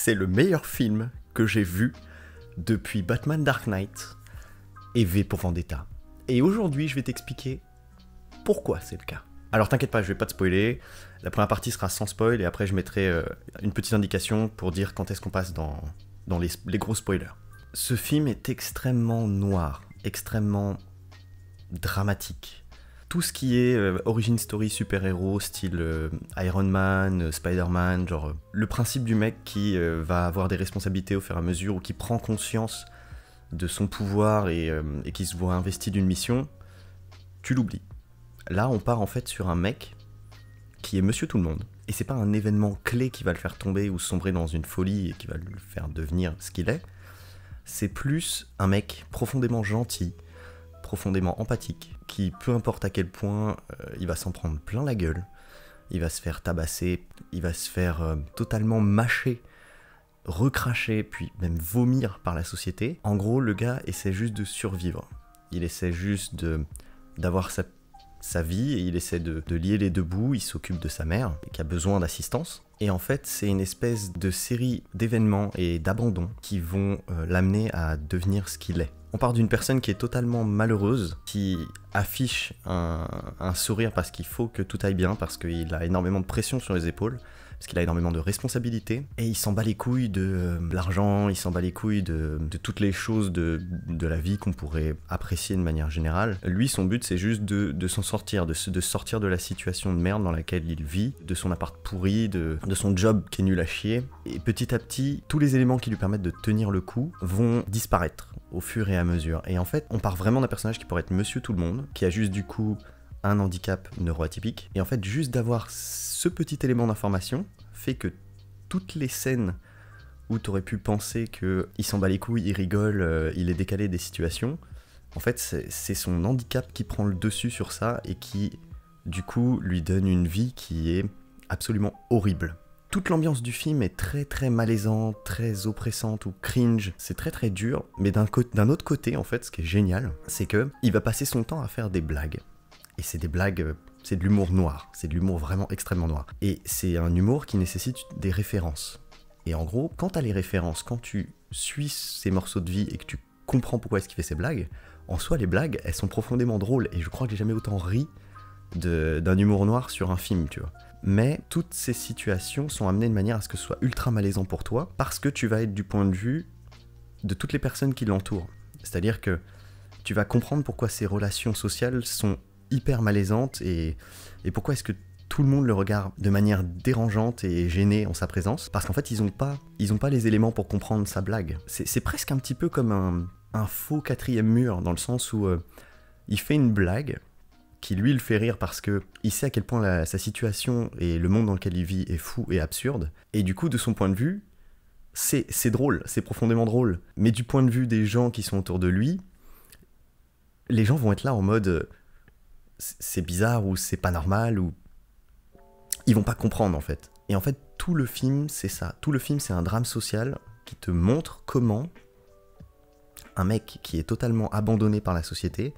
c'est le meilleur film que j'ai vu depuis Batman Dark Knight et V pour Vendetta. Et aujourd'hui, je vais t'expliquer pourquoi c'est le cas. Alors t'inquiète pas, je vais pas te spoiler. La première partie sera sans spoil et après je mettrai une petite indication pour dire quand est-ce qu'on passe dans les gros spoilers. Ce film est extrêmement noir, extrêmement dramatique. Tout ce qui est origin story super-héros, style Iron Man, Spider-Man, genre le principe du mec qui va avoir des responsabilités au fur et à mesure ou qui prend conscience de son pouvoir et qui se voit investi d'une mission, tu l'oublies. Là, on part en fait sur un mec qui est Monsieur Tout-le-Monde. Et c'est pas un événement clé qui va le faire tomber ou sombrer dans une folie et qui va le faire devenir ce qu'il est. C'est plus un mec profondément gentil, profondément empathique, qui peu importe à quel point il va s'en prendre plein la gueule, il va se faire tabasser, il va se faire totalement mâcher, recracher, puis même vomir par la société. En gros, le gars essaie juste de survivre. Il essaie juste d'avoir sa vie et il essaie de lier les deux bouts. Il s'occupe de sa mère qui a besoin d'assistance. Et en fait, c'est une espèce de série d'événements et d'abandons qui vont l'amener à devenir ce qu'il est. On part d'une personne qui est totalement malheureuse, qui affiche un sourire parce qu'il faut que tout aille bien, parce qu'il a énormément de pression sur les épaules, parce qu'il a énormément de responsabilités, et il s'en bat les couilles de l'argent, il s'en bat les couilles de toutes les choses de la vie qu'on pourrait apprécier de manière générale. Lui, son but, c'est juste de s'en sortir, de sortir de la situation de merde dans laquelle il vit, de son appart pourri, de son job qui est nul à chier. Et petit à petit, tous les éléments qui lui permettent de tenir le coup vont disparaître au fur et à mesure. Et en fait, on part vraiment d'un personnage qui pourrait être Monsieur Tout-le-Monde, qui a juste du coup un handicap neuroatypique. Et en fait, juste d'avoir ce petit élément d'information fait que toutes les scènes où t'aurais pu penser qu'il s'en bat les couilles, il rigole, il est décalé des situations, en fait, c'est son handicap qui prend le dessus sur ça et qui, du coup, lui donne une vie qui est absolument horrible. Toute l'ambiance du film est très très malaisante, très oppressante ou cringe, c'est très très dur, mais d'un autre côté, en fait, ce qui est génial, c'est que il va passer son temps à faire des blagues. Et c'est des blagues, c'est de l'humour noir, c'est de l'humour vraiment extrêmement noir. Et c'est un humour qui nécessite des références. Et en gros, quand t'as les références, quand tu suis ces morceaux de vie et que tu comprends pourquoi est-ce qu'il fait ces blagues, en soi, les blagues, elles sont profondément drôles. Et je crois que j'ai jamais autant ri d'un humour noir sur un film, tu vois. Mais toutes ces situations sont amenées de manière à ce que ce soit ultra malaisant pour toi, parce que tu vas être du point de vue de toutes les personnes qui l'entourent. C'est-à-dire que tu vas comprendre pourquoi ces relations sociales sont hyper malaisante et pourquoi est-ce que tout le monde le regarde de manière dérangeante et gênée en sa présence, parce qu'en fait ils ont pas les éléments pour comprendre sa blague. C'est presque un petit peu comme un faux quatrième mur, dans le sens où il fait une blague qui lui le fait rire parce que il sait à quel point sa situation et le monde dans lequel il vit est fou et absurde, et du coup de son point de vue c'est drôle, c'est profondément drôle, mais du point de vue des gens qui sont autour de lui, les gens vont être là en mode c'est bizarre ou c'est pas normal, ou ils vont pas comprendre en fait. Et en fait tout le film c'est ça, tout le film c'est un drame social qui te montre comment un mec qui est totalement abandonné par la société,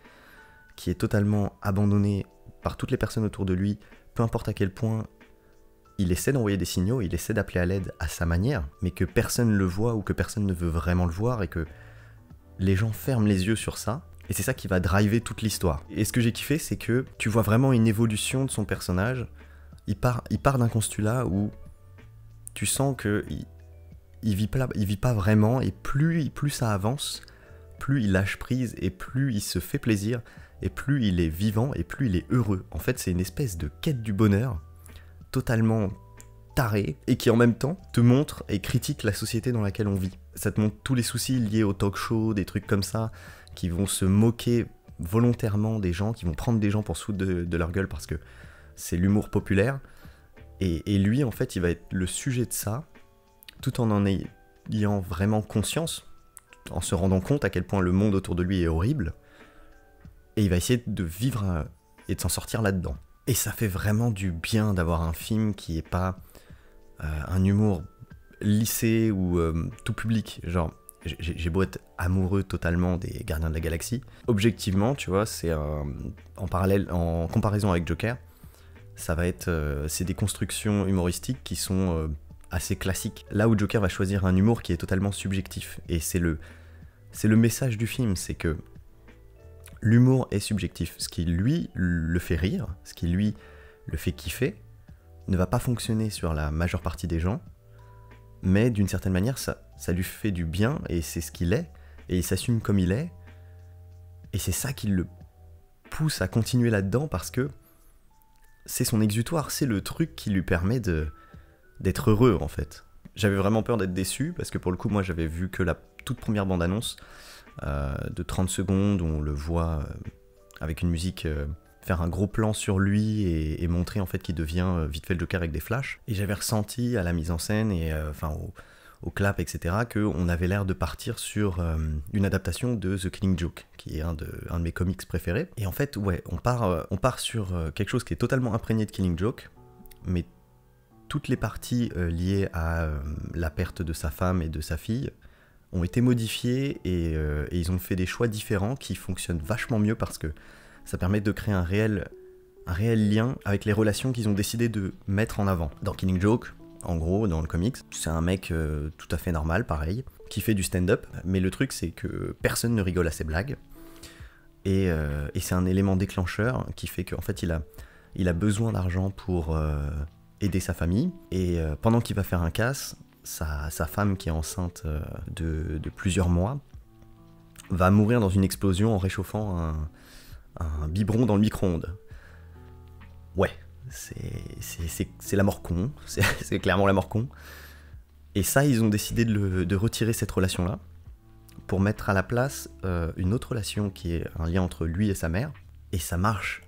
qui est totalement abandonné par toutes les personnes autour de lui, peu importe à quel point il essaie d'envoyer des signaux, il essaie d'appeler à l'aide à sa manière, mais que personne ne le voit ou que personne ne veut vraiment le voir et que les gens ferment les yeux sur ça. Et c'est ça qui va driver toute l'histoire. Et ce que j'ai kiffé, c'est que tu vois vraiment une évolution de son personnage. Il part d'un postulat où tu sens que il vit pas vraiment, et plus ça avance, plus il lâche prise, et plus il se fait plaisir, et plus il est vivant, et plus il est heureux. En fait, c'est une espèce de quête du bonheur, totalement tarée, et qui en même temps te montre et critique la société dans laquelle on vit. Ça te montre tous les soucis liés au talk show, des trucs comme ça, qui vont se moquer volontairement des gens, qui vont prendre des gens pour se foutre de leur gueule parce que c'est l'humour populaire. Et lui, en fait, il va être le sujet de ça, tout en ayant vraiment conscience, en se rendant compte à quel point le monde autour de lui est horrible. Et il va essayer de vivre et de s'en sortir là-dedans. Et ça fait vraiment du bien d'avoir un film qui est pas un humour lissé ou tout public, genre... J'ai beau être amoureux totalement des Gardiens de la Galaxie, objectivement, tu vois, c'est en comparaison avec Joker, ça va être, c'est des constructions humoristiques qui sont assez classique. Là où Joker va choisir un humour qui est totalement subjectif. Et c'est le message du film, c'est que l'humour est subjectif. Ce qui lui le fait rire, ce qui lui le fait kiffer, ne va pas fonctionner sur la majeure partie des gens, mais d'une certaine manière, ça lui fait du bien, et c'est ce qu'il est, et il s'assume comme il est, et c'est ça qui le pousse à continuer là-dedans, parce que c'est son exutoire, c'est le truc qui lui permet d'être heureux, en fait. J'avais vraiment peur d'être déçu, parce que pour le coup, moi, j'avais vu que la toute première bande-annonce de 30 secondes, où on le voit avec une musique... faire un gros plan sur lui et montrer en fait qu'il devient vite fait le Joker avec des flashs. Et j'avais ressenti à la mise en scène et au clap, etc., qu'on avait l'air de partir sur une adaptation de The Killing Joke, qui est un de mes comics préférés. Et en fait, ouais, on part sur quelque chose qui est totalement imprégné de Killing Joke, mais toutes les parties liées à la perte de sa femme et de sa fille ont été modifiées et ils ont fait des choix différents qui fonctionnent vachement mieux parce que ça permet de créer un réel lien avec les relations qu'ils ont décidé de mettre en avant. Dans Killing Joke, en gros, dans le comics, c'est un mec tout à fait normal, pareil, qui fait du stand-up, mais le truc c'est que personne ne rigole à ses blagues, et c'est un élément déclencheur qui fait qu'en fait il a besoin d'argent pour aider sa famille, et pendant qu'il va faire un casse, sa femme qui est enceinte de plusieurs mois va mourir dans une explosion en réchauffant un biberon dans le micro-ondes. Ouais, c'est la mort con, c'est clairement la mort con. Et ça, ils ont décidé de retirer cette relation-là pour mettre à la place une autre relation qui est un lien entre lui et sa mère. Et ça marche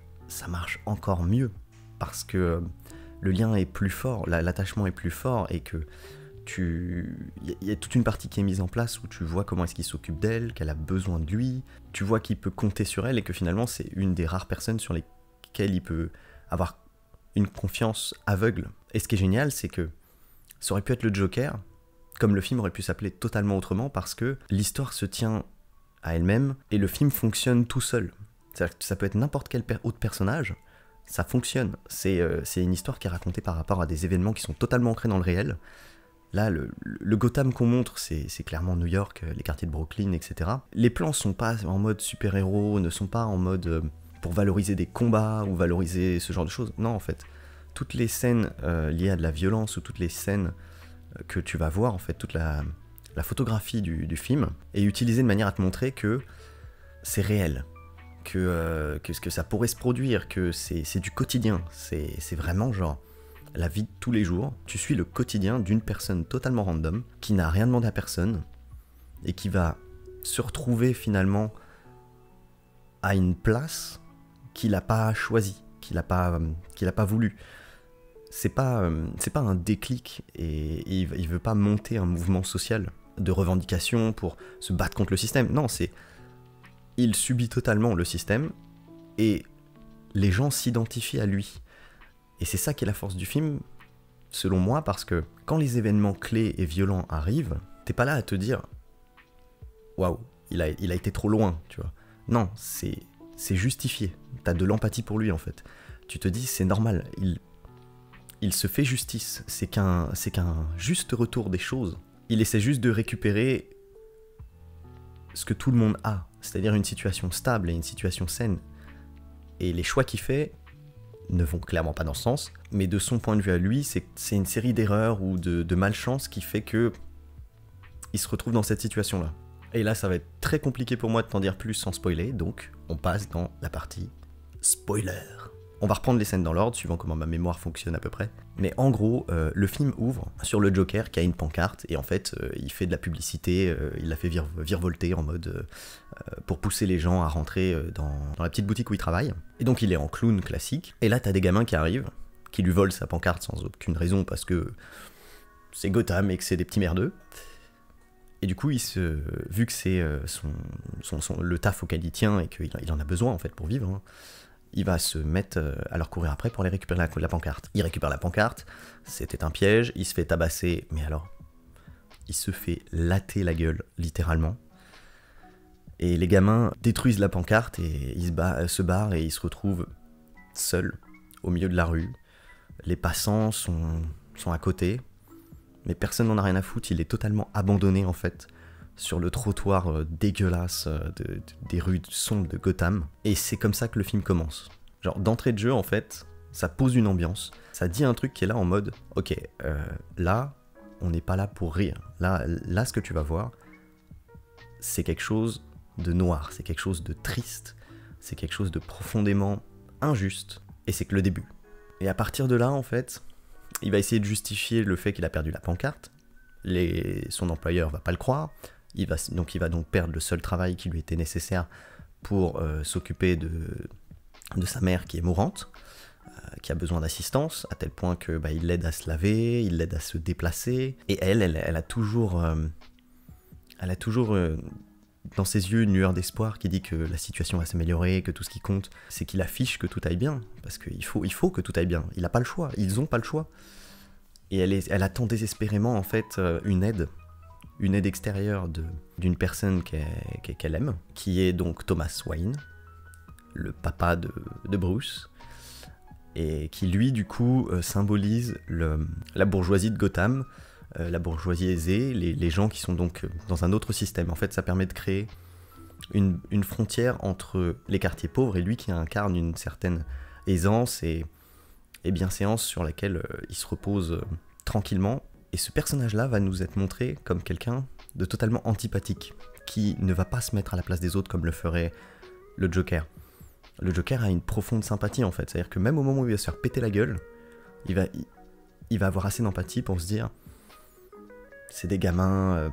encore mieux parce que le lien est plus fort, l'attachement est plus fort et que il y a toute une partie qui est mise en place où tu vois comment est-ce qu'il s'occupe d'elle, qu'elle a besoin de lui, tu vois qu'il peut compter sur elle et que finalement c'est une des rares personnes sur lesquelles il peut avoir une confiance aveugle. Et ce qui est génial, c'est que ça aurait pu être le Joker, comme le film aurait pu s'appeler totalement autrement parce que l'histoire se tient à elle-même et le film fonctionne tout seul. C'est-à-dire que ça peut être n'importe quel autre personnage, ça fonctionne. C'est une histoire qui est racontée par rapport à des événements qui sont totalement ancrés dans le réel. Là, le Gotham qu'on montre, c'est clairement New York, les quartiers de Brooklyn, etc. Les plans sont pas en mode super-héros, ne sont pas en mode pour valoriser des combats ou valoriser ce genre de choses. Non, en fait, toutes les scènes liées à de la violence ou toutes les scènes que tu vas voir, en fait, toute la photographie du film est utilisée de manière à te montrer que c'est réel, que ce que ça pourrait se produire, que c'est du quotidien, c'est vraiment genre... la vie de tous les jours, tu suis le quotidien d'une personne totalement random, qui n'a rien demandé à personne, et qui va se retrouver finalement à une place qu'il n'a pas choisie, qu'il n'a pas voulu. C'est pas un déclic, et il veut pas monter un mouvement social de revendication pour se battre contre le système. Non, il subit totalement le système, et les gens s'identifient à lui. Et c'est ça qui est la force du film, selon moi, parce que quand les événements clés et violents arrivent, t'es pas là à te dire « Waouh, il a été trop loin », tu vois. Non, c'est justifié. T'as de l'empathie pour lui, en fait. Tu te dis « C'est normal, il se fait justice. C'est qu'un juste retour des choses. Il essaie juste de récupérer ce que tout le monde a, c'est-à-dire une situation stable et une situation saine. Et les choix qu'il fait ne vont clairement pas dans ce sens, mais de son point de vue à lui, c'est une série d'erreurs ou de malchance qui fait que il se retrouve dans cette situation-là. Et là, ça va être très compliqué pour moi de t'en dire plus sans spoiler, donc on passe dans la partie spoiler. On va reprendre les scènes dans l'ordre, suivant comment ma mémoire fonctionne à peu près. Mais en gros, le film ouvre sur le Joker qui a une pancarte, et en fait, il fait de la publicité, il la fait virevolter en mode pour pousser les gens à rentrer dans la petite boutique où il travaille. Et donc il est en clown classique, et là t'as des gamins qui arrivent, qui lui volent sa pancarte sans aucune raison, parce que c'est Gotham et que c'est des petits merdeux. Et du coup, vu que c'est le taf auquel il tient, et qu'il en a besoin en fait pour vivre, hein, il va se mettre à leur courir après pour aller récupérer la pancarte. Il récupère la pancarte, c'était un piège, il se fait tabasser, mais alors, il se fait latter la gueule, littéralement. Et les gamins détruisent la pancarte et ils se barrent et ils se retrouvent seuls au milieu de la rue. Les passants sont à côté, mais personne n'en a rien à foutre, il est totalement abandonné en fait, sur le trottoir dégueulasse des rues sombres de Gotham. Et c'est comme ça que le film commence. Genre, d'entrée de jeu, en fait, ça pose une ambiance, ça dit un truc qui est là en mode, ok, là, on n'est pas là pour rire. Là, ce que tu vas voir, c'est quelque chose de noir, c'est quelque chose de triste, c'est quelque chose de profondément injuste, et c'est que le début. Et à partir de là, en fait, il va essayer de justifier le fait qu'il a perdu la pancarte, son employeur va pas le croire, il va donc perdre le seul travail qui lui était nécessaire pour s'occuper de sa mère qui est mourante, qui a besoin d'assistance, à tel point que il l'aide à se laver, il l'aide à se déplacer, et elle a toujours dans ses yeux une lueur d'espoir qui dit que la situation va s'améliorer, que tout ce qui compte, c'est qu'il affiche que tout aille bien, parce qu'il faut que tout aille bien, il n'a pas le choix, ils n'ont pas le choix. Et elle attend désespérément en fait une aide extérieure d'une personne qu'elle aime, qui est donc Thomas Wayne, le papa de Bruce, et qui lui du coup symbolise la bourgeoisie de Gotham, la bourgeoisie aisée, les gens qui sont donc dans un autre système. En fait, ça permet de créer une frontière entre les quartiers pauvres et lui qui incarne une certaine aisance et bienséance sur laquelle il se repose tranquillement. Et ce personnage-là va nous être montré comme quelqu'un de totalement antipathique, qui ne va pas se mettre à la place des autres comme le ferait le Joker. Le Joker a une profonde sympathie en fait, c'est-à-dire que même au moment où il va se faire péter la gueule, il va avoir assez d'empathie pour se dire c'est des gamins,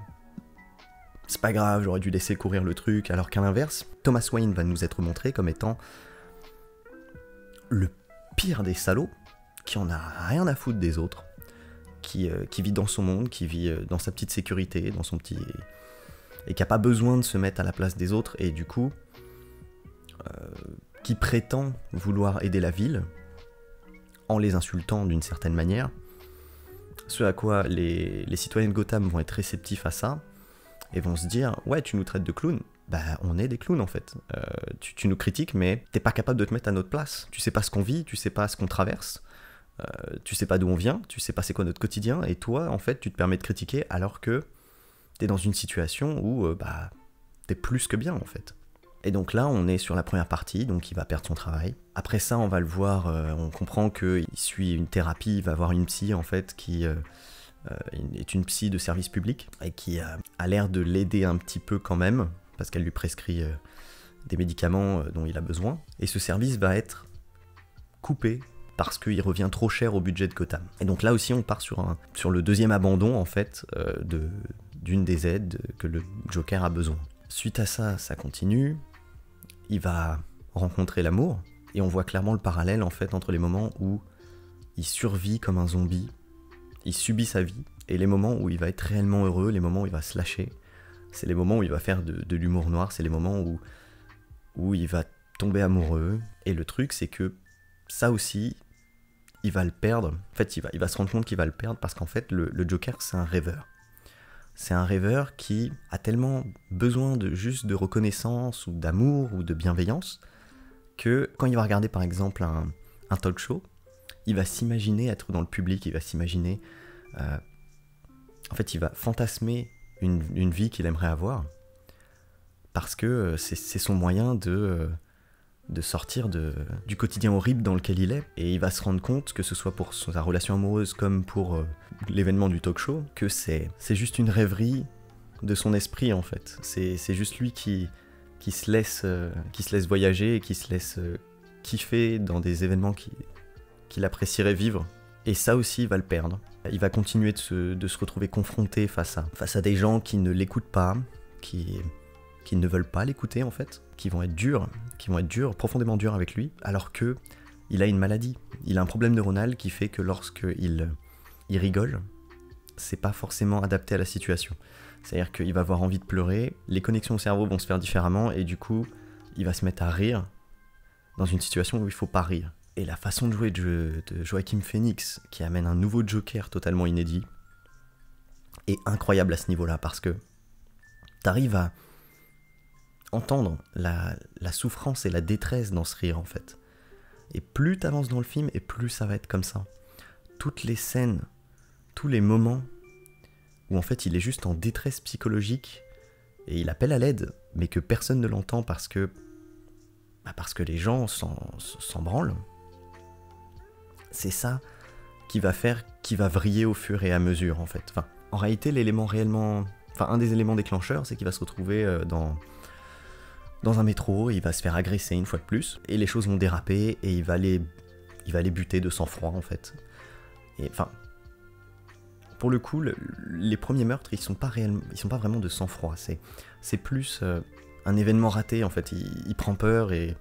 c'est pas grave, j'aurais dû laisser courir le truc, alors qu'à l'inverse, Thomas Wayne va nous être montré comme étant le pire des salauds, qui en a rien à foutre des autres, qui vit dans son monde, qui vit dans sa petite sécurité, dans son petit... et qui a pas besoin de se mettre à la place des autres, et du coup, qui prétend vouloir aider la ville, en les insultant d'une certaine manière, ce à quoi les citoyens de Gotham vont être réceptifs à ça, et vont se dire « Ouais, tu nous traites de clowns ?» Bah, on est des clowns en fait. Tu nous critiques, mais t'es pas capable de te mettre à notre place. Tu sais pas ce qu'on vit, tu sais pas ce qu'on traverse, tu sais pas d'où on vient, tu sais pas c'est quoi notre quotidien, et toi, en fait, tu te permets de critiquer alors que t'es dans une situation où t'es plus que bien en fait. Et donc là, on est sur la première partie, donc il va perdre son travail. Après ça, on va le voir, on comprend qu'il suit une thérapie, il va voir une psy en fait qui est une psy de service public et qui a l'air de l'aider un petit peu quand même, parce qu'elle lui prescrit des médicaments dont il a besoin. Et ce service va être coupé parce qu'il revient trop cher au budget de Gotham. Et donc là aussi, on part sur le deuxième abandon en fait d'une des aides que le Joker a besoin. Suite à ça, ça continue. Il va rencontrer l'amour, et on voit clairement le parallèle en fait entre les moments où il survit comme un zombie, il subit sa vie, et les moments où il va être réellement heureux, les moments où il va se lâcher, c'est les moments où il va faire de l'humour noir, c'est les moments où il va tomber amoureux, et le truc c'est que ça aussi, il va le perdre, en fait il va se rendre compte qu'il va le perdre, parce qu'en fait le Joker c'est un rêveur. C'est un rêveur qui a tellement besoin juste de reconnaissance ou d'amour ou de bienveillance que quand il va regarder par exemple un talk show, il va s'imaginer être dans le public, il va s'imaginer... en fait, il va fantasmer une vie qu'il aimerait avoir parce que c'est son moyen de sortir du quotidien horrible dans lequel il est. Et il va se rendre compte, que ce soit pour sa relation amoureuse comme pour l'événement du talk show, que c'est juste une rêverie de son esprit en fait. C'est juste lui qui se laisse voyager et qui se laisse kiffer dans des événements qu'il apprécierait vivre. Et ça aussi, il va le perdre. Il va continuer de se retrouver confronté face à des gens qui ne l'écoutent pas, qui ne veulent pas l'écouter en fait, qui vont être durs, profondément durs avec lui, alors que il a une maladie. Il a un problème neuronal qui fait que lorsqu'il rigole, c'est pas forcément adapté à la situation. C'est-à-dire qu'il va avoir envie de pleurer, les connexions au cerveau vont se faire différemment, et du coup, il va se mettre à rire dans une situation où il faut pas rire. Et la façon de jouer de Joaquin Phoenix, qui amène un nouveau Joker totalement inédit, est incroyable à ce niveau-là, parce que t'arrives à entendre la souffrance et la détresse dans ce rire, en fait. Et plus t'avances dans le film, et plus ça va être comme ça. Toutes les scènes, tous les moments où en fait il est juste en détresse psychologique et il appelle à l'aide, mais que personne ne l'entend parce que les gens s'en branlent. C'est ça qui va vriller au fur et à mesure en fait. Enfin, en réalité, un des éléments déclencheurs, c'est qu'il va se retrouver dans un métro, il va se faire agresser une fois de plus, et les choses vont déraper, et il va les buter de sang-froid en fait. Et enfin, pour le coup, les premiers meurtres, ils sont pas vraiment de sang-froid, c'est plus un événement raté en fait. Il prend peur et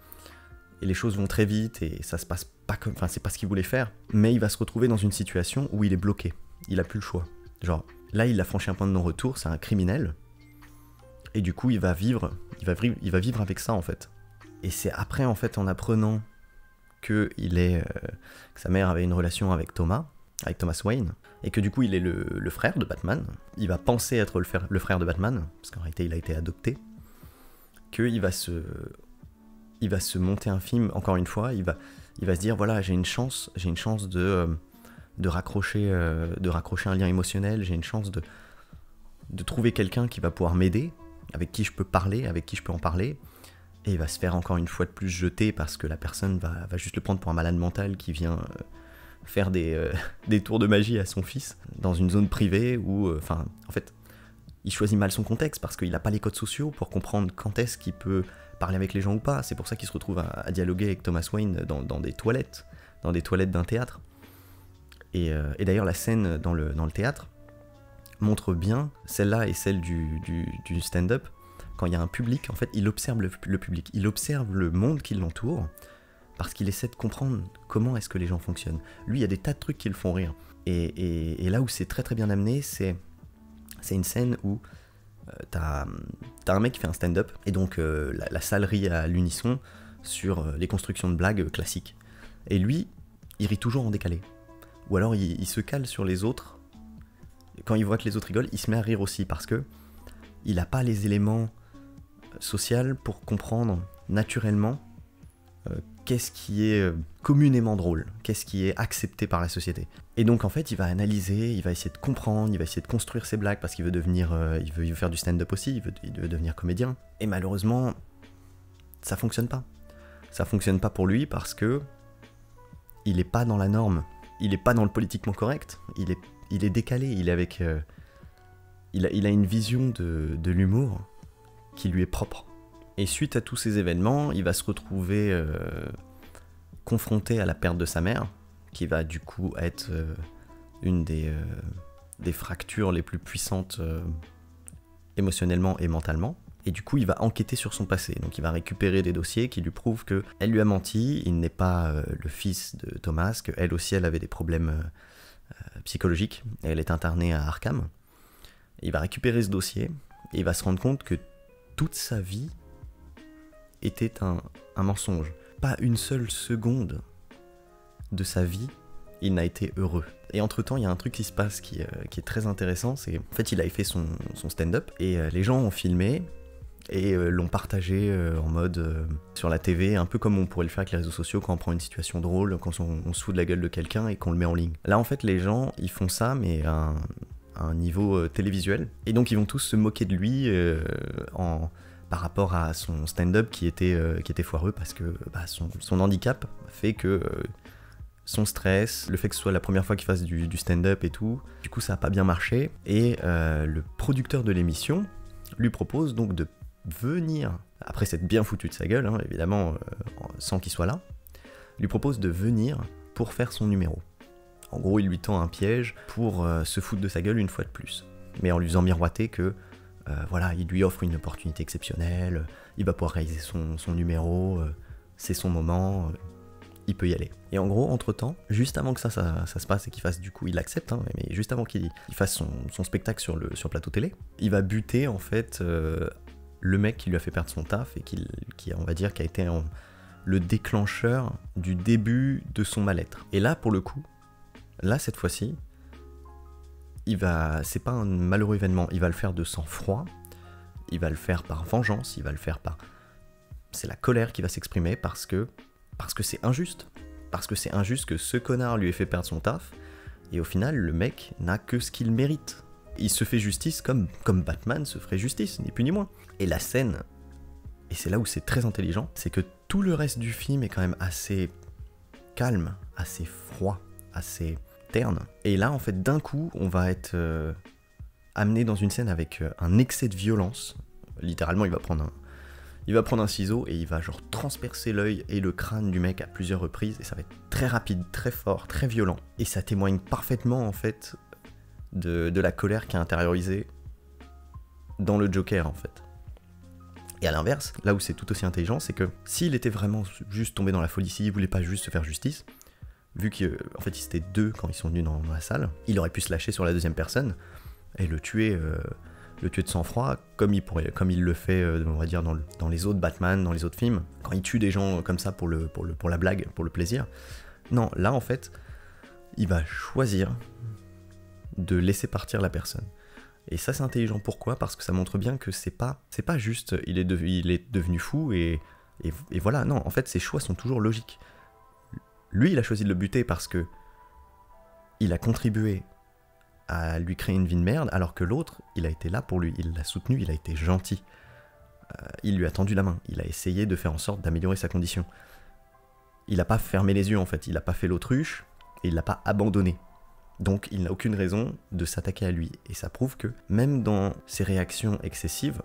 les choses vont très vite, et ça se passe pas comme... Enfin, c'est pas ce qu'il voulait faire, mais il va se retrouver dans une situation où il est bloqué, il a plus le choix. Genre, là il a franchi un point de non-retour, c'est un criminel, et du coup il va vivre avec ça en fait. Et c'est après en fait, en apprenant que sa mère avait une relation avec Thomas Wayne, et que du coup il est le frère de Batman, il va penser être le frère de Batman, parce qu'en réalité il a été adopté, qu'il va se monter un film, encore une fois, il va se dire, voilà, j'ai une chance de raccrocher un lien émotionnel, j'ai une chance de trouver quelqu'un qui va pouvoir m'aider, avec qui je peux parler, avec qui je peux en parler, et il va se faire encore une fois de plus jeter parce que la personne va juste le prendre pour un malade mental qui vient faire des tours de magie à son fils dans une zone privée où, en fait, il choisit mal son contexte parce qu'il n'a pas les codes sociaux pour comprendre quand est-ce qu'il peut parler avec les gens ou pas. C'est pour ça qu'il se retrouve à dialoguer avec Thomas Wayne dans des toilettes d'un théâtre. Et d'ailleurs, la scène dans le théâtre montre bien, celle-là et celle du stand-up, quand il y a un public, en fait, il observe le public, il observe le monde qui l'entoure, parce qu'il essaie de comprendre comment est-ce que les gens fonctionnent. Lui, il y a des tas de trucs qui le font rire. Et là où c'est très très bien amené, c'est une scène où t'as un mec qui fait un stand-up, et donc la salle rit à l'unisson sur les constructions de blagues classiques. Et lui, il rit toujours en décalé. Ou alors il se cale sur les autres. Quand il voit que les autres rigolent, il se met à rire aussi, parce que il n'a pas les éléments sociaux pour comprendre naturellement qu'est-ce qui est communément drôle, qu'est-ce qui est accepté par la société. Et donc en fait, il va analyser, il va essayer de comprendre, il va essayer de construire ses blagues, parce qu'il veut il veut faire du stand-up aussi, il veut devenir comédien. Et malheureusement, ça fonctionne pas. Ça fonctionne pas pour lui parce que il est pas dans la norme, il est pas dans le politiquement correct, il est décalé, il est avec... il a une vision de l'humour qui lui est propre. Et suite à tous ces événements, il va se retrouver confronté à la perte de sa mère, qui va du coup être une des fractures les plus puissantes émotionnellement et mentalement. Et du coup, il va enquêter sur son passé. Donc il va récupérer des dossiers qui lui prouvent qu'elle lui a menti, il n'est pas le fils de Thomas, qu'elle aussi elle avait des problèmes psychologiques, et elle est internée à Arkham. Et il va récupérer ce dossier, et il va se rendre compte que toute sa vie était un mensonge. Pas une seule seconde de sa vie, il n'a été heureux. Et entre-temps, il y a un truc qui se passe qui est très intéressant, c'est en fait, il avait fait son stand-up, et les gens ont filmé, et l'ont partagé en mode sur la TV, un peu comme on pourrait le faire avec les réseaux sociaux quand on prend une situation drôle, quand on se fout de la gueule de quelqu'un et qu'on le met en ligne. Là, en fait, les gens, ils font ça, mais à un niveau télévisuel, et donc ils vont tous se moquer de lui par rapport à son stand-up qui était foireux, parce que son handicap fait que son stress, le fait que ce soit la première fois qu'il fasse du stand-up et tout, du coup ça a pas bien marché, et le producteur de l'émission lui propose donc de venir, après s'être bien foutu de sa gueule, hein, évidemment, sans qu'il soit là, lui propose de venir pour faire son numéro. En gros, il lui tend un piège pour se foutre de sa gueule une fois de plus, mais en lui faisant miroiter que voilà, il lui offre une opportunité exceptionnelle, il va pouvoir réaliser son numéro, c'est son moment, il peut y aller. Et en gros, entre-temps, juste avant que ça se passe et qu'il fasse, du coup, il accepte, hein, mais juste avant qu'il fasse son spectacle sur le plateau télé, il va buter en fait le mec qui lui a fait perdre son taf et qui on va dire, qui a été le déclencheur du début de son mal-être. Et là, pour le coup, cette fois-ci, c'est pas un malheureux événement, il va le faire de sang-froid, il va le faire par vengeance, il va le faire par... C'est la colère qui va s'exprimer parce que c'est injuste. Parce que c'est injuste que ce connard lui ait fait perdre son taf, et au final, le mec n'a que ce qu'il mérite. il se fait justice comme Batman se ferait justice, ni plus ni moins. Et la scène, et c'est là où c'est très intelligent, c'est que tout le reste du film est quand même assez calme, assez froid, assez terne. Et là, en fait, d'un coup, on va être amené dans une scène avec un excès de violence. Littéralement, il va prendre un ciseau et il va genre transpercer l'œil et le crâne du mec à plusieurs reprises. Et ça va être très rapide, très fort, très violent. Et ça témoigne parfaitement, en fait, de la colère qui est intériorisée dans le Joker, en fait. Et à l'inverse, là où c'est tout aussi intelligent, c'est que s'il était vraiment juste tombé dans la folie, s'il voulait pas juste se faire justice, vu qu'en fait ils étaient deux quand ils sont venus dans la salle, il aurait pu se lâcher sur la deuxième personne et le tuer de sang-froid, comme il le fait, on va dire, dans les autres Batman, dans les autres films, quand il tue des gens comme ça pour la blague, pour le plaisir. Non, là en fait, il va choisir de laisser partir la personne. Et ça c'est intelligent, pourquoi ? Parce que ça montre bien que c'est pas juste il est devenu fou et voilà, non, en fait ses choix sont toujours logiques. Lui il a choisi de le buter parce que il a contribué à lui créer une vie de merde, alors que l'autre, il a été là pour lui, il l'a soutenu, il a été gentil. Il lui a tendu la main, il a essayé de faire en sorte d'améliorer sa condition. Il n'a pas fermé les yeux en fait, il n'a pas fait l'autruche et il l'a pas abandonné. Donc il n'a aucune raison de s'attaquer à lui. Et ça prouve que même dans ses réactions excessives,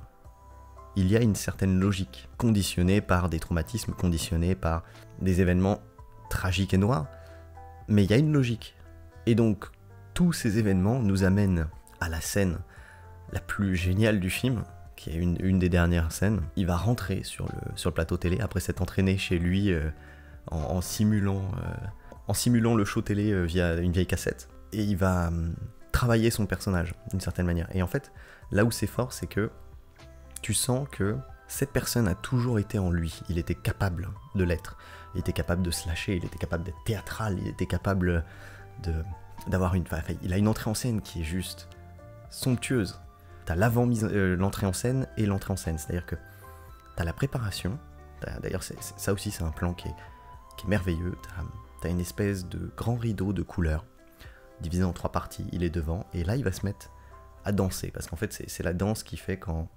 il y a une certaine logique, conditionnée par des traumatismes, conditionnée par des événements tragiques et noirs. Mais il y a une logique. Et donc, tous ces événements nous amènent à la scène la plus géniale du film, qui est une des dernières scènes. Il va rentrer sur le plateau télé, après s'être entraîné chez lui en simulant le show télé via une vieille cassette. Et il va travailler son personnage d'une certaine manière. Et en fait, là où c'est fort, c'est que tu sens que cette personne a toujours été en lui. Il était capable de l'être. Il était capable de se lâcher, il était capable d'être théâtral, il était capable d'avoir il a une entrée en scène qui est juste somptueuse. T'as l'entrée en scène et l'entrée en scène. C'est-à-dire que t'as la préparation. D'ailleurs, ça aussi, c'est un plan qui est merveilleux. T'as une espèce de grand rideau de couleurs divisé en 3 parties, il est devant, et là il va se mettre à danser, parce qu'en fait c'est la danse qui fait quand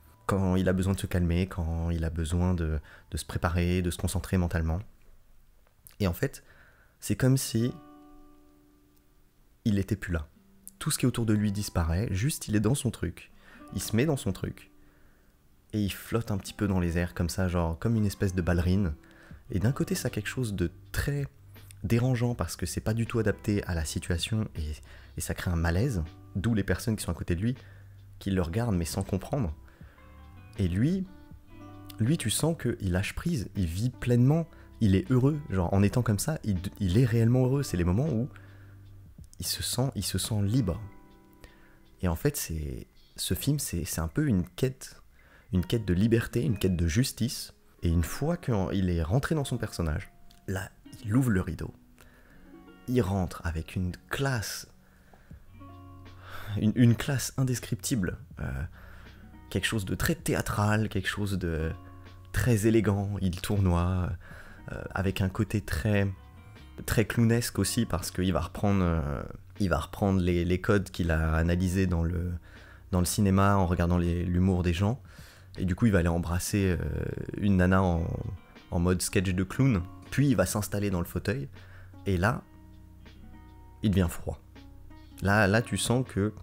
il a besoin de se calmer, quand il a besoin de se préparer, de se concentrer mentalement. Et en fait, c'est comme si il n'était plus là. Tout ce qui est autour de lui disparaît, juste il est dans son truc, il se met dans son truc, et il flotte un petit peu dans les airs comme ça, genre comme une espèce de ballerine, et d'un côté ça a quelque chose de très dérangeant parce que c'est pas du tout adapté à la situation et ça crée un malaise, d'où les personnes qui sont à côté de lui qui le regardent mais sans comprendre. Et lui tu sens qu'il lâche prise, il vit pleinement, il est heureux, genre en étant comme ça, il est réellement heureux. C'est les moments où il se sent libre. Et en fait ce film c'est un peu une quête de liberté, une quête de justice. Et une fois qu'il est rentré dans son personnage, là il ouvre le rideau, il rentre avec une classe, une classe indescriptible, quelque chose de très théâtral, quelque chose de très élégant, il tournoie, avec un côté très, très clownesque aussi, parce qu'il va reprendre les codes qu'il a analysés dans le cinéma en regardant l'humour des gens, et du coup il va aller embrasser une nana en mode sketch de clown. Puis il va s'installer dans le fauteuil, et là, il devient froid. Là, tu sens que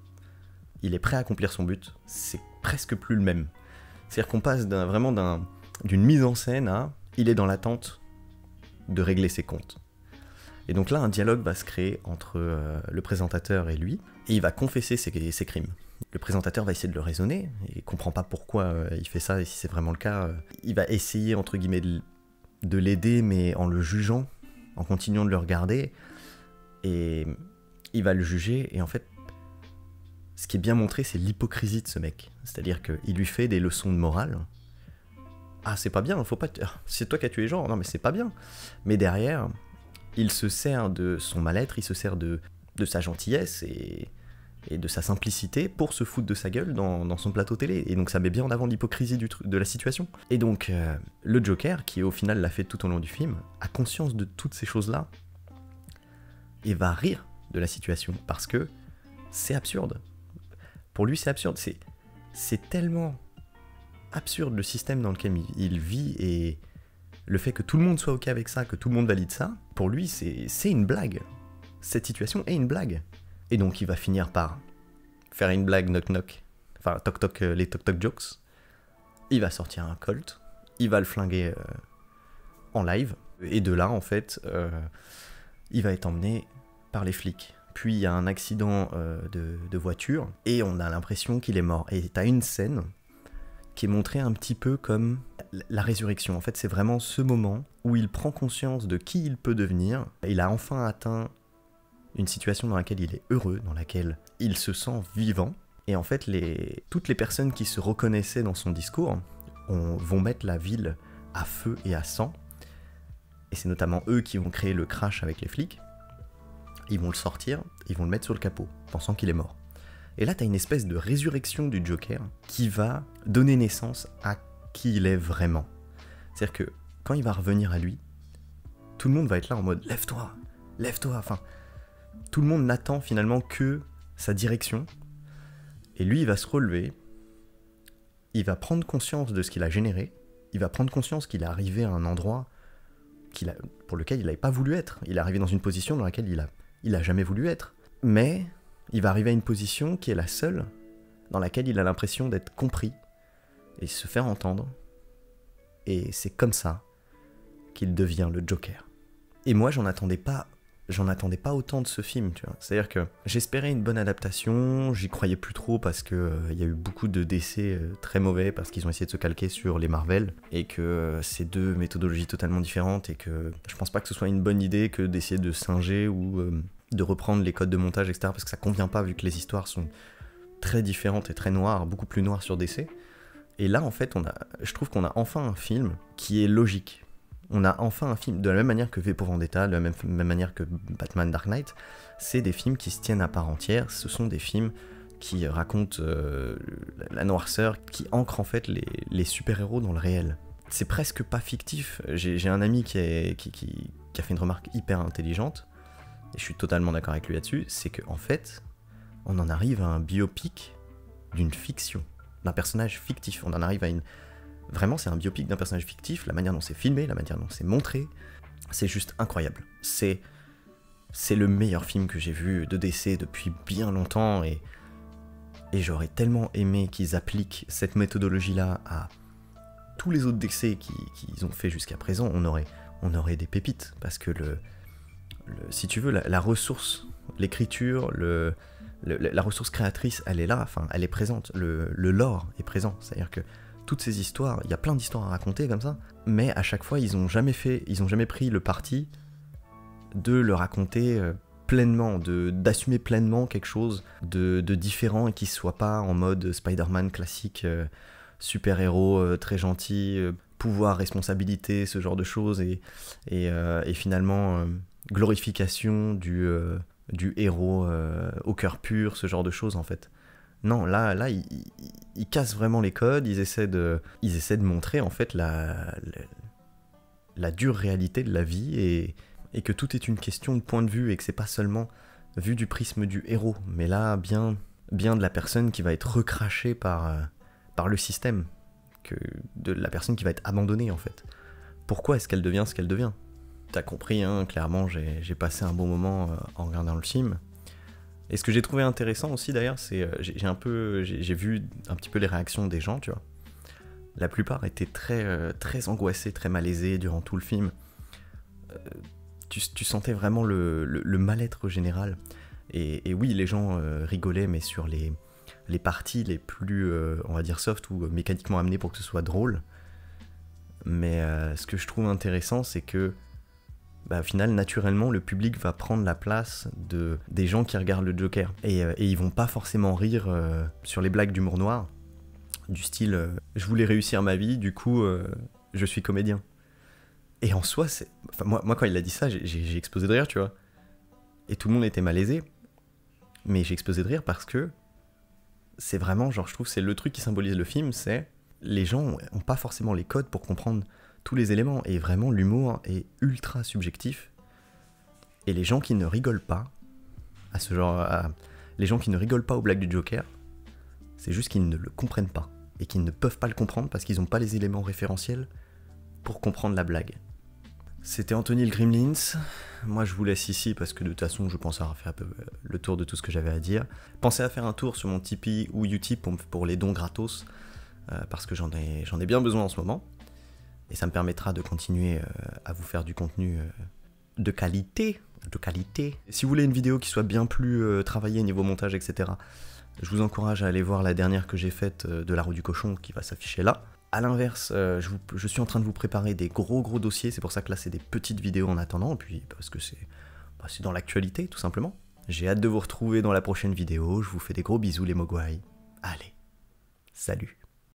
il est prêt à accomplir son but. C'est presque plus le même. C'est-à-dire qu'on passe d'une mise en scène à il est dans l'attente de régler ses comptes. Et donc là, un dialogue va se créer entre le présentateur et lui, et il va confesser ses crimes. Le présentateur va essayer de le raisonner, et il comprend pas pourquoi il fait ça, et si c'est vraiment le cas, il va essayer, entre guillemets, de l'aider, mais en le jugeant, en continuant de le regarder, et il va le juger, et en fait, ce qui est bien montré, c'est l'hypocrisie de ce mec. C'est-à-dire qu'il lui fait des leçons de morale. Ah, c'est pas bien, faut pas... C'est toi qui as tué les gens, non mais c'est pas bien. Mais derrière, il se sert de son mal-être, il se sert de sa gentillesse et de sa simplicité pour se foutre de sa gueule dans son plateau télé. Et donc ça met bien en avant l'hypocrisie de la situation. Et donc le Joker, qui au final l'a fait tout au long du film, a conscience de toutes ces choses-là et va rire de la situation parce que c'est absurde. Pour lui, c'est absurde. C'est tellement absurde le système dans lequel il vit, et le fait que tout le monde soit ok avec ça, que tout le monde valide ça, pour lui, c'est une blague. Cette situation est une blague. Et donc, il va finir par faire une blague knock-knock, enfin toc-toc, les toc-toc jokes. Il va sortir un Colt, il va le flinguer en live, et de là, en fait, il va être emmené par les flics. Puis il y a un accident de voiture, et on a l'impression qu'il est mort. Et t'as une scène qui est montrée un petit peu comme la résurrection. En fait, c'est vraiment ce moment où il prend conscience de qui il peut devenir. Il a enfin atteint une situation dans laquelle il est heureux, dans laquelle il se sent vivant. Et en fait, toutes les personnes qui se reconnaissaient dans son discours vont mettre la ville à feu et à sang. Et c'est notamment eux qui vont créer le crash avec les flics. Ils vont le sortir, ils vont le mettre sur le capot, pensant qu'il est mort. Et là, t'as une espèce de résurrection du Joker qui va donner naissance à qui il est vraiment. C'est-à-dire que quand il va revenir à lui, tout le monde va être là en mode « Lève-toi, lève-toi !» Enfin, tout le monde n'attend finalement que sa direction. Et lui, il va se relever, il va prendre conscience de ce qu'il a généré, il va prendre conscience qu'il est arrivé à un endroit pour lequel il n'avait pas voulu être. Il est arrivé dans une position dans laquelle il a jamais voulu être. Mais il va arriver à une position qui est la seule dans laquelle il a l'impression d'être compris et se faire entendre. Et c'est comme ça qu'il devient le Joker. Et moi, j'en attendais pas autant de ce film, tu vois. C'est-à-dire que j'espérais une bonne adaptation, j'y croyais plus trop parce que y a eu beaucoup de décès très mauvais parce qu'ils ont essayé de se calquer sur les Marvel, et que c'est deux méthodologies totalement différentes, et que je pense pas que ce soit une bonne idée que d'essayer de singer ou de reprendre les codes de montage, etc. parce que ça convient pas, vu que les histoires sont très différentes et très noires, beaucoup plus noires sur DC. Et là, en fait, je trouve qu'on a enfin un film qui est logique. On a enfin un film, de la même manière que V pour Vendetta, de la même manière que Batman Dark Knight, c'est des films qui se tiennent à part entière, ce sont des films qui racontent la noirceur, qui ancrent en fait les super-héros dans le réel. C'est presque pas fictif. J'ai un ami qui a fait une remarque hyper intelligente, et je suis totalement d'accord avec lui là-dessus, c'est qu'en fait, on en arrive à un biopic d'une fiction, d'un personnage fictif. On en arrive à Vraiment, c'est un biopic d'un personnage fictif, la manière dont c'est filmé, la manière dont c'est montré, c'est juste incroyable. C'est le meilleur film que j'ai vu de DC depuis bien longtemps, et j'aurais tellement aimé qu'ils appliquent cette méthodologie-là à tous les autres DC qu'ils ont fait jusqu'à présent. On aurait des pépites, parce que si tu veux, la ressource, l'écriture, la ressource créatrice, elle est là, enfin, elle est présente, le lore est présent, c'est-à-dire que toutes ces histoires, il y a plein d'histoires à raconter comme ça, mais à chaque fois, ils ont jamais pris le parti de le raconter pleinement, d'assumer pleinement quelque chose de différent, et qui soit pas en mode Spider-Man classique, super-héros très gentil, pouvoir, responsabilité, ce genre de choses, et finalement glorification du héros au cœur pur, ce genre de choses en fait. Non, là ils cassent vraiment les codes, ils essaient de montrer en fait la dure réalité de la vie, et que tout est une question de point de vue, et que c'est pas seulement vu du prisme du héros, mais là bien de la personne qui va être recrachée par le système, de la personne qui va être abandonnée en fait. Pourquoi est-ce qu'elle devient ce qu'elle devient ? T'as compris, hein, clairement j'ai passé un bon moment en regardant le film. Et ce que j'ai trouvé intéressant aussi d'ailleurs, c'est j'ai vu un petit peu les réactions des gens, tu vois. La plupart étaient très angoissés, très malaisés durant tout le film. Tu sentais vraiment le mal-être général. Et oui, les gens rigolaient, mais sur les parties les plus, on va dire, soft ou mécaniquement amenées pour que ce soit drôle. Mais ce que je trouve intéressant, c'est que au final, naturellement, le public va prendre la place des gens qui regardent le Joker. Et ils vont pas forcément rire sur les blagues d'humour noir, du style je voulais réussir ma vie, du coup, je suis comédien. Et en soi, moi, quand il a dit ça, j'ai explosé de rire, tu vois. Et tout le monde était malaisé. Mais j'ai explosé de rire parce que c'est vraiment, genre, je trouve, c'est le truc qui symbolise le film, c'est les gens ont pas forcément les codes pour comprendre tous les éléments, et vraiment l'humour est ultra subjectif, et les gens qui ne rigolent pas à ce genre, les gens qui ne rigolent pas aux blagues du Joker, C'est juste qu'ils ne le comprennent pas, et qu'ils ne peuvent pas le comprendre parce qu'ils n'ont pas les éléments référentiels pour comprendre la blague. C'était Anthony le Gremlins. Moi, je vous laisse ici parce que de toute façon, je pense avoir fait un peu le tour de tout ce que j'avais à dire. Pensez à faire un tour sur mon Tipeee ou Utip pour les dons gratos, parce que j'en ai bien besoin en ce moment. Et ça me permettra de continuer à vous faire du contenu de qualité. Et si vous voulez une vidéo qui soit bien plus travaillée niveau montage, etc., je vous encourage à aller voir la dernière que j'ai faite de la roue du cochon qui va s'afficher là. A l'inverse, je suis en train de vous préparer des gros dossiers, c'est pour ça que là c'est des petites vidéos en attendant, puis parce que c'est dans l'actualité tout simplement. J'ai hâte de vous retrouver dans la prochaine vidéo, je vous fais des gros bisous les mogwai. Allez, salut.